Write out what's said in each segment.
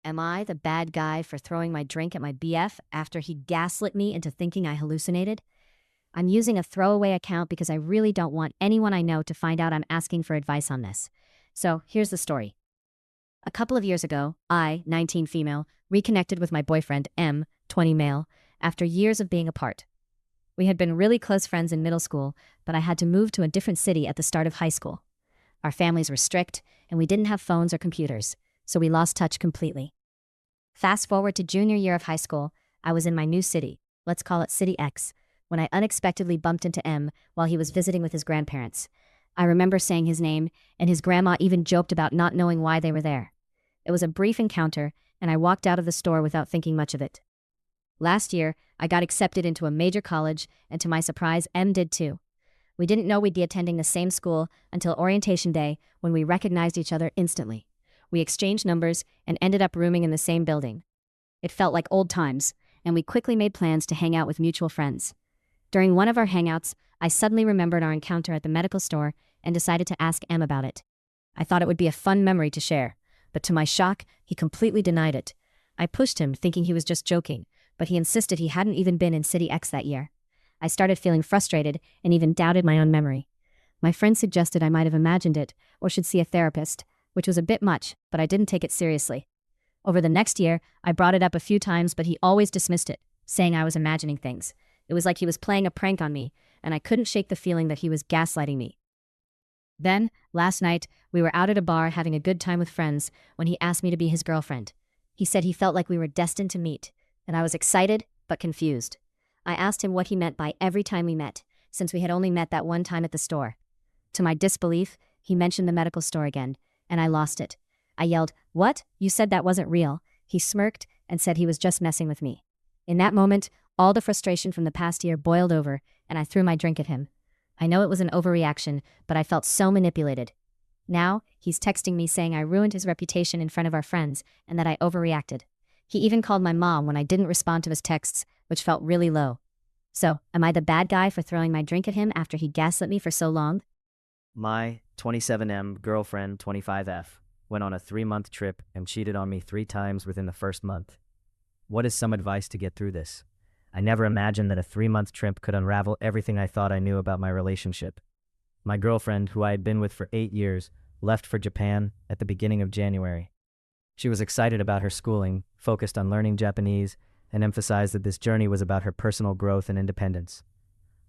Am I the bad guy for throwing my drink at my BF after he gaslit me into thinking I hallucinated? I'm using a throwaway account because I really don't want anyone I know to find out I'm asking for advice on this. So here's the story. A couple of years ago, I, 19 female, reconnected with my boyfriend, M, 20 male, after years of being apart. We had been really close friends in middle school, but I had to move to a different city at the start of high school. Our families were strict, and we didn't have phones or computers, so we lost touch completely. Fast forward to junior year of high school, I was in my new city, let's call it City X, when I unexpectedly bumped into M while he was visiting with his grandparents. I remember saying his name, and his grandma even joked about not knowing why they were there. It was a brief encounter, and I walked out of the store without thinking much of it. Last year, I got accepted into a major college, and to my surprise, M did too. We didn't know we'd be attending the same school until orientation day, when we recognized each other instantly. We exchanged numbers and ended up rooming in the same building. It felt like old times, and we quickly made plans to hang out with mutual friends. During one of our hangouts, I suddenly remembered our encounter at the medical store and decided to ask M about it. I thought it would be a fun memory to share, but to my shock, he completely denied it. I pushed him, thinking he was just joking, but he insisted he hadn't even been in City X that year. I started feeling frustrated and even doubted my own memory. My friend suggested I might have imagined it or should see a therapist, which was a bit much, but I didn't take it seriously. Over the next year, I brought it up a few times, but he always dismissed it, saying I was imagining things. It was like he was playing a prank on me, and I couldn't shake the feeling that he was gaslighting me. Then, last night, we were out at a bar having a good time with friends when he asked me to be his girlfriend. He said he felt like we were destined to meet, and I was excited but confused. I asked him what he meant by every time we met, since we had only met that one time at the store. To my disbelief, he mentioned the medical store again, and I lost it. I yelled, "What? You said that wasn't real." He smirked and said he was just messing with me. In that moment, all the frustration from the past year boiled over, and I threw my drink at him. I know it was an overreaction, but I felt so manipulated. Now, he's texting me saying I ruined his reputation in front of our friends and that I overreacted. He even called my mom when I didn't respond to his texts, which felt really low. So, am I the bad guy for throwing my drink at him after he gaslit me for so long? My 27M girlfriend, 25F, went on a 3-month trip and cheated on me 3 times within the first month. What is some advice to get through this? I never imagined that a 3-month trip could unravel everything I thought I knew about my relationship. My girlfriend, who I had been with for 8 years, left for Japan at the beginning of January. She was excited about her schooling, focused on learning Japanese, and emphasized that this journey was about her personal growth and independence.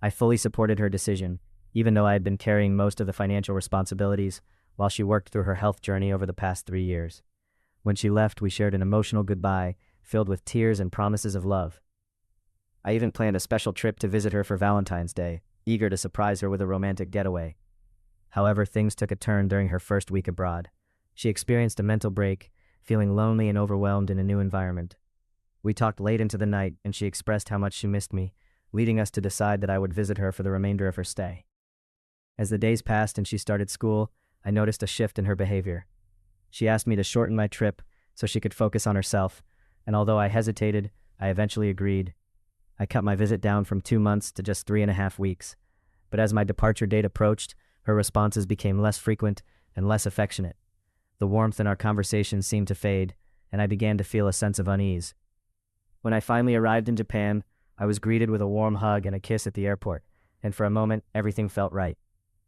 I fully supported her decision, even though I had been carrying most of the financial responsibilities while she worked through her health journey over the past 3 years. When she left, we shared an emotional goodbye filled with tears and promises of love. I even planned a special trip to visit her for Valentine's Day, eager to surprise her with a romantic getaway. However, things took a turn during her first week abroad. She experienced a mental break, feeling lonely and overwhelmed in a new environment. We talked late into the night, and she expressed how much she missed me, leading us to decide that I would visit her for the remainder of her stay. As the days passed and she started school, I noticed a shift in her behavior. She asked me to shorten my trip so she could focus on herself, and although I hesitated, I eventually agreed. I cut my visit down from 2 months to just 3.5 weeks. But as my departure date approached, her responses became less frequent and less affectionate. The warmth in our conversations seemed to fade, and I began to feel a sense of unease. When I finally arrived in Japan, I was greeted with a warm hug and a kiss at the airport, and for a moment, everything felt right.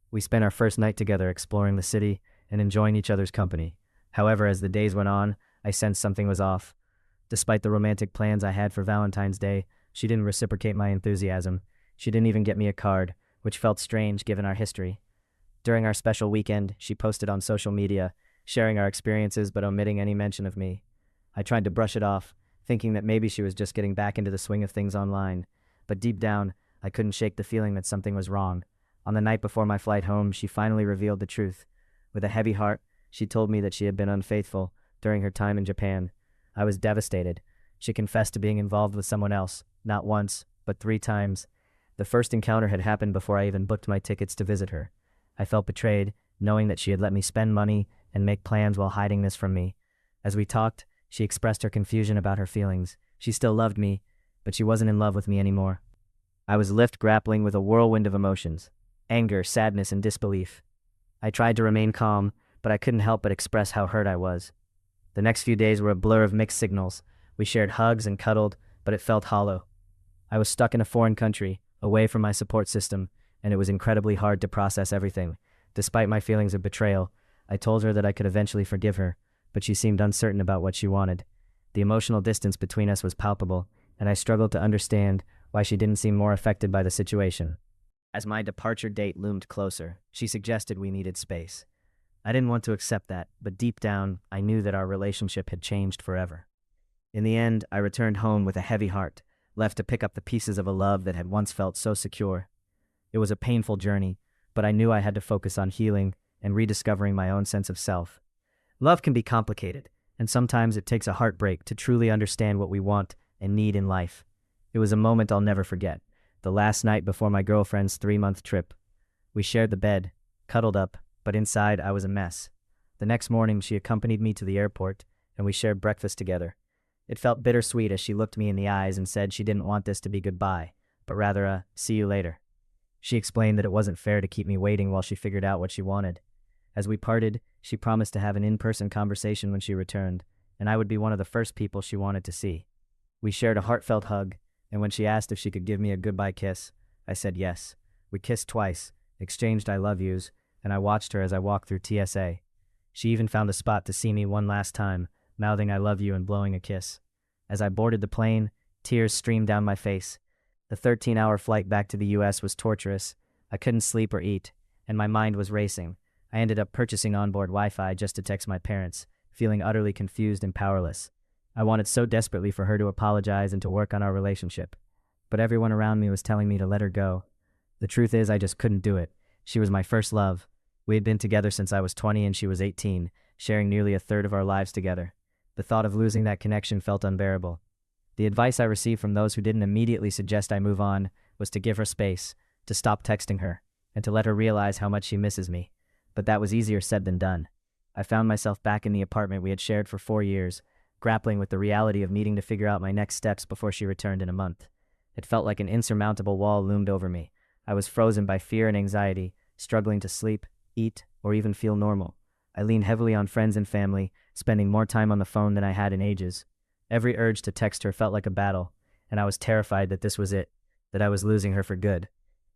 We spent our first night together exploring the city and enjoying each other's company. However, as the days went on, I sensed something was off. Despite the romantic plans I had for Valentine's Day, she didn't reciprocate my enthusiasm. She didn't even get me a card, which felt strange given our history. During our special weekend, she posted on social media, sharing our experiences but omitting any mention of me. I tried to brush it off, thinking that maybe she was just getting back into the swing of things online. But deep down, I couldn't shake the feeling that something was wrong. On the night before my flight home, she finally revealed the truth. With a heavy heart, she told me that she had been unfaithful during her time in Japan. I was devastated. She confessed to being involved with someone else, not once, but 3 times. The first encounter had happened before I even booked my tickets to visit her. I felt betrayed, knowing that she had let me spend money and make plans while hiding this from me. As we talked, she expressed her confusion about her feelings. She still loved me, but she wasn't in love with me anymore. I was left grappling with a whirlwind of emotions: anger, sadness, and disbelief. I tried to remain calm, but I couldn't help but express how hurt I was. The next few days were a blur of mixed signals. We shared hugs and cuddled, but it felt hollow. I was stuck in a foreign country, away from my support system, and it was incredibly hard to process everything. Despite my feelings of betrayal, I told her that I could eventually forgive her, but she seemed uncertain about what she wanted. The emotional distance between us was palpable, and I struggled to understand why she didn't seem more affected by the situation. As my departure date loomed closer, she suggested we needed space. I didn't want to accept that, but deep down, I knew that our relationship had changed forever. In the end, I returned home with a heavy heart, left to pick up the pieces of a love that had once felt so secure. It was a painful journey, but I knew I had to focus on healing and rediscovering my own sense of self. Love can be complicated, and sometimes it takes a heartbreak to truly understand what we want and need in life. It was a moment I'll never forget, the last night before my girlfriend's 3-month trip. We shared the bed, cuddled up, but inside I was a mess. The next morning she accompanied me to the airport, and we shared breakfast together. It felt bittersweet as she looked me in the eyes and said she didn't want this to be goodbye, but rather a see you later. She explained that it wasn't fair to keep me waiting while she figured out what she wanted. As we parted, she promised to have an in-person conversation when she returned, and I would be one of the first people she wanted to see. We shared a heartfelt hug, and when she asked if she could give me a goodbye kiss, I said yes. We kissed twice, exchanged I love yous, and I watched her as I walked through TSA. She even found a spot to see me one last time, mouthing I love you and blowing a kiss. As I boarded the plane, tears streamed down my face. The 13-hour flight back to the US was torturous. I couldn't sleep or eat, and my mind was racing. I ended up purchasing onboard Wi-Fi just to text my parents, feeling utterly confused and powerless. I wanted so desperately for her to apologize and to work on our relationship. But everyone around me was telling me to let her go. The truth is, I just couldn't do it. She was my first love. We had been together since I was 20 and she was 18, sharing nearly a third of our lives together. The thought of losing that connection felt unbearable. The advice I received from those who didn't immediately suggest I move on was to give her space, to stop texting her, and to let her realize how much she misses me. But that was easier said than done. I found myself back in the apartment we had shared for 4 years, grappling with the reality of needing to figure out my next steps before she returned in a month. It felt like an insurmountable wall loomed over me. I was frozen by fear and anxiety, struggling to sleep, eat, or even feel normal. I leaned heavily on friends and family, spending more time on the phone than I had in ages. Every urge to text her felt like a battle, and I was terrified that this was it, that I was losing her for good.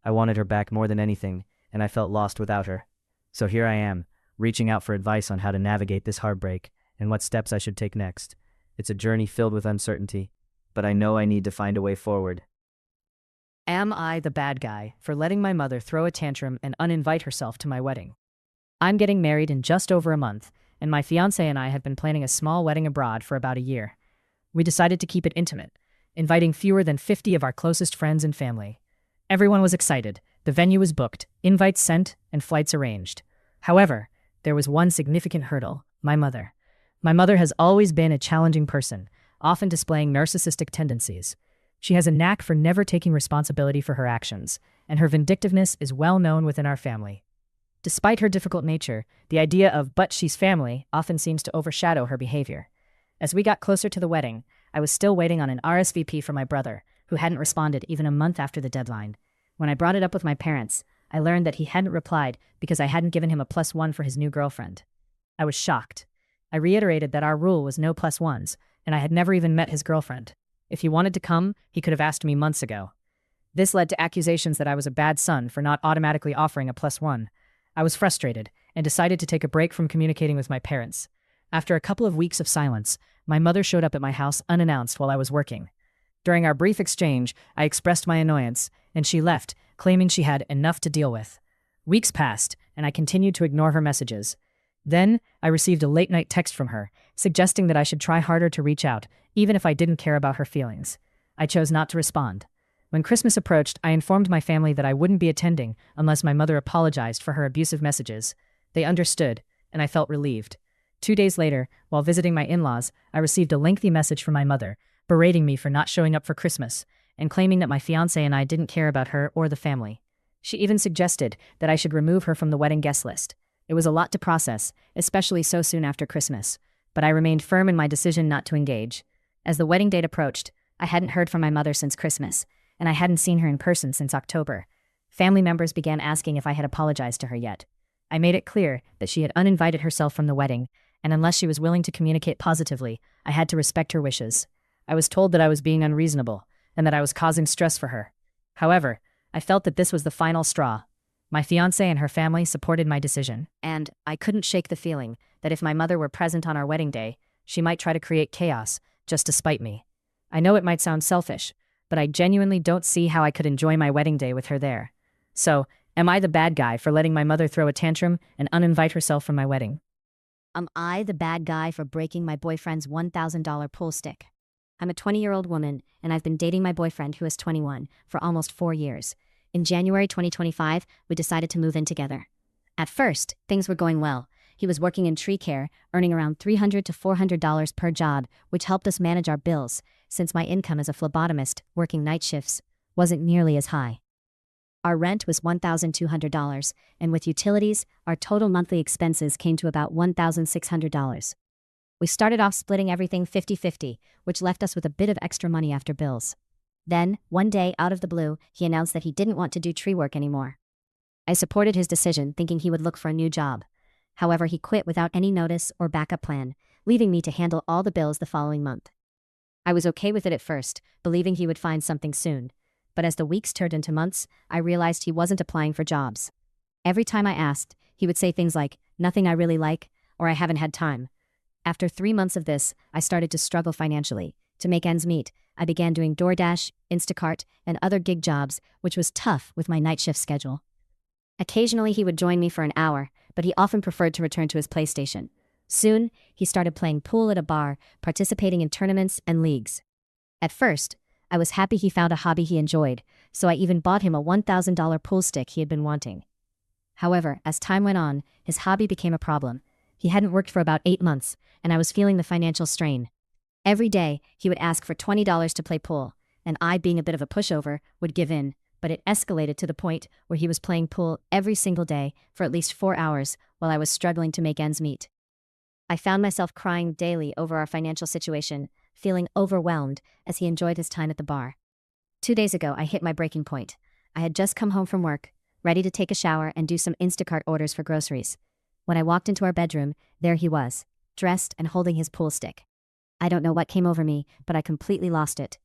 I wanted her back more than anything, and I felt lost without her. So here I am, reaching out for advice on how to navigate this heartbreak and what steps I should take next. It's a journey filled with uncertainty, but I know I need to find a way forward. Am I the bad guy for letting my mother throw a tantrum and uninvite herself to my wedding? I'm getting married in just over a month, and my fiancé and I had been planning a small wedding abroad for about a year. We decided to keep it intimate, inviting fewer than 50 of our closest friends and family. Everyone was excited. The venue was booked, invites sent, and flights arranged. However, there was one significant hurdle: my mother. My mother has always been a challenging person, often displaying narcissistic tendencies. She has a knack for never taking responsibility for her actions, and her vindictiveness is well known within our family. Despite her difficult nature, the idea of "but she's family" often seems to overshadow her behavior. As we got closer to the wedding, I was still waiting on an RSVP from my brother, who hadn't responded even a month after the deadline. When I brought it up with my parents, I learned that he hadn't replied because I hadn't given him a +1 for his new girlfriend. I was shocked. I reiterated that our rule was no +1s, and I had never even met his girlfriend. If he wanted to come, he could have asked me months ago. This led to accusations that I was a bad son for not automatically offering a +1. I was frustrated and decided to take a break from communicating with my parents. After a couple of weeks of silence, my mother showed up at my house unannounced while I was working. During our brief exchange, I expressed my annoyance, and she left, claiming she had enough to deal with. Weeks passed, and I continued to ignore her messages. Then, I received a late-night text from her, suggesting that I should try harder to reach out, even if I didn't care about her feelings. I chose not to respond. When Christmas approached, I informed my family that I wouldn't be attending unless my mother apologized for her abusive messages. They understood, and I felt relieved. 2 days later, while visiting my in-laws, I received a lengthy message from my mother, berating me for not showing up for Christmas, and claiming that my fiancé and I didn't care about her or the family. She even suggested that I should remove her from the wedding guest list. It was a lot to process, especially so soon after Christmas, but I remained firm in my decision not to engage. As the wedding date approached, I hadn't heard from my mother since Christmas, and I hadn't seen her in person since October. Family members began asking if I had apologized to her yet. I made it clear that she had uninvited herself from the wedding, and unless she was willing to communicate positively, I had to respect her wishes. I was told that I was being unreasonable, and that I was causing stress for her. However, I felt that this was the final straw. My fiancé and her family supported my decision, and I couldn't shake the feeling that if my mother were present on our wedding day, she might try to create chaos just to spite me. I know it might sound selfish, but I genuinely don't see how I could enjoy my wedding day with her there. So, am I the bad guy for letting my mother throw a tantrum and uninvite herself from my wedding? Am I the bad guy for breaking my boyfriend's $1,000 pool stick? I'm a 20-year-old woman, and I've been dating my boyfriend, who is 21, for almost 4 years. In January 2025, we decided to move in together. At first, things were going well. He was working in tree care, earning around $300 to $400 per job, which helped us manage our bills, since my income as a phlebotomist, working night shifts, wasn't nearly as high. Our rent was $1,200, and with utilities, our total monthly expenses came to about $1,600. We started off splitting everything 50-50, which left us with a bit of extra money after bills. Then, one day, out of the blue, he announced that he didn't want to do tree work anymore. I supported his decision, thinking he would look for a new job. However, he quit without any notice or backup plan, leaving me to handle all the bills the following month. I was okay with it at first, believing he would find something soon. But as the weeks turned into months, I realized he wasn't applying for jobs. Every time I asked, he would say things like, "Nothing I really like," or "I haven't had time." After 3 months of this, I started to struggle financially. To make ends meet, I began doing DoorDash, Instacart, and other gig jobs, which was tough with my night shift schedule. Occasionally, he would join me for an hour, but he often preferred to return to his PlayStation. Soon, he started playing pool at a bar, participating in tournaments and leagues. At first, I was happy he found a hobby he enjoyed, so I even bought him a $1,000 pool stick he had been wanting. However, as time went on, his hobby became a problem. He hadn't worked for about 8 months, and I was feeling the financial strain. Every day, he would ask for $20 to play pool, and I, being a bit of a pushover, would give in, but it escalated to the point where he was playing pool every single day for at least 4 hours while I was struggling to make ends meet. I found myself crying daily over our financial situation, feeling overwhelmed as he enjoyed his time at the bar. 2 days ago, I hit my breaking point. I had just come home from work, ready to take a shower and do some Instacart orders for groceries. When I walked into our bedroom, there he was, dressed and holding his pool stick. I don't know what came over me, but I completely lost it.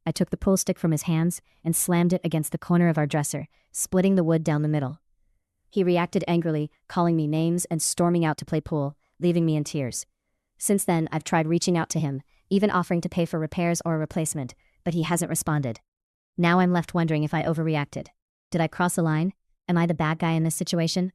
I took the pool stick from his hands and slammed it against the corner of our dresser, splitting the wood down the middle. He reacted angrily, calling me names and storming out to play pool, leaving me in tears. Since then, I've tried reaching out to him, even offering to pay for repairs or a replacement, but he hasn't responded. Now I'm left wondering if I overreacted. Did I cross a line? Am I the bad guy in this situation?